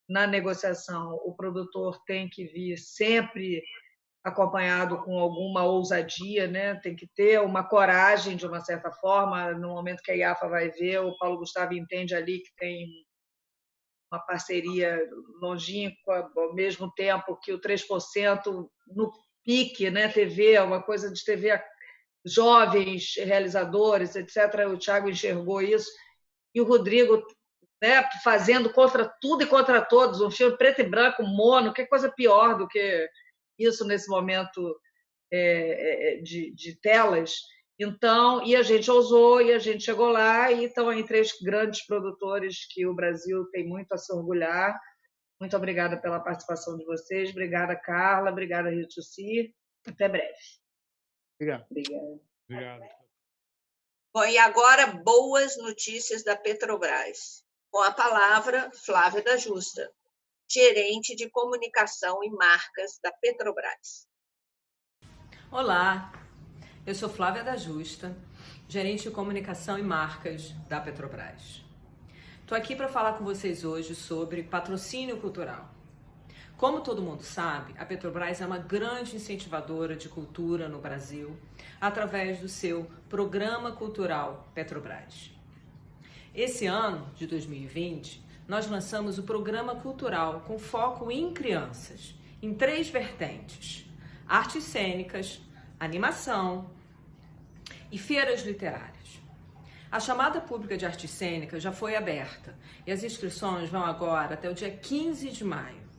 S2: na negociação, o produtor tem que vir sempre acompanhado com alguma ousadia, né? Tem que ter uma coragem, de uma certa forma. No momento que a IAFA vai ver, o Paulo Gustavo entende ali que tem uma parceria longínqua, ao mesmo tempo que o 3% no pique, né? TV, uma coisa de TV, jovens realizadores, etc. O Thiago enxergou isso. E o Rodrigo, né, fazendo contra tudo e contra todos, um filme preto e branco, mono, que coisa pior do que isso nesse momento de telas. Então, e a gente ousou, e a gente chegou lá, e estão aí 3 grandes produtores que o Brasil tem muito a se orgulhar. Muito obrigada pela participação de vocês. Obrigada, Carla. Obrigada, Rio2C. Até breve.
S5: Obrigado.
S3: Obrigada.
S1: Bom, e agora, boas notícias da Petrobras. Com a palavra, Flávia da Justa, gerente de comunicação e marcas da Petrobras.
S6: Olá, eu sou Flávia da Justa, gerente de comunicação e marcas da Petrobras. Estou aqui para falar com vocês hoje sobre patrocínio cultural. Como todo mundo sabe, a Petrobras é uma grande incentivadora de cultura no Brasil através do seu Programa Cultural Petrobras. Esse ano de 2020, nós lançamos o Programa Cultural com foco em crianças, em 3 vertentes: artes cênicas, animação e feiras literárias. A chamada pública de artes cênicas já foi aberta e as inscrições vão agora até o dia 15 de maio.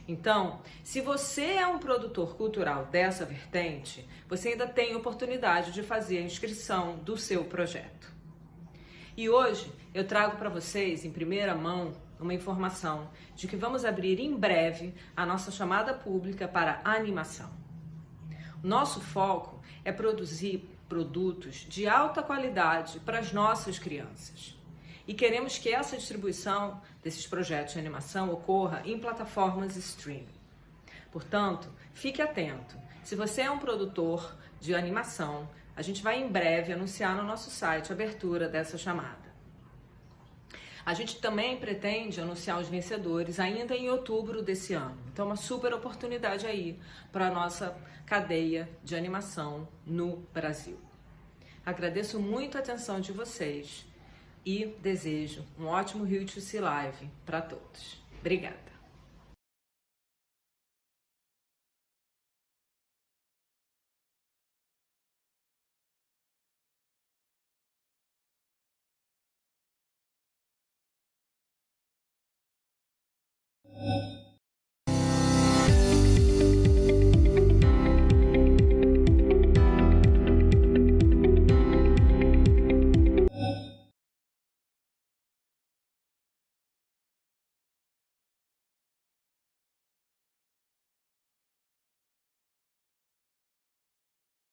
S6: Então, se você é um produtor cultural dessa vertente, você ainda tem oportunidade de fazer a inscrição do seu projeto. E hoje eu trago para vocês, em primeira mão, uma informação de que vamos abrir em breve a nossa chamada pública para animação. O nosso foco é produzir produtos de alta qualidade para as nossas crianças. E queremos que essa distribuição desses projetos de animação ocorra em plataformas streaming. Portanto, fique atento. Se você é um produtor de animação, a gente vai em breve anunciar no nosso site a abertura dessa chamada. A gente também pretende anunciar os vencedores ainda em outubro desse ano. Então, uma super oportunidade aí para a nossa cadeia de animação no Brasil. Agradeço muito a atenção de vocês. e desejo um ótimo Rio to See Live para todos. Obrigada.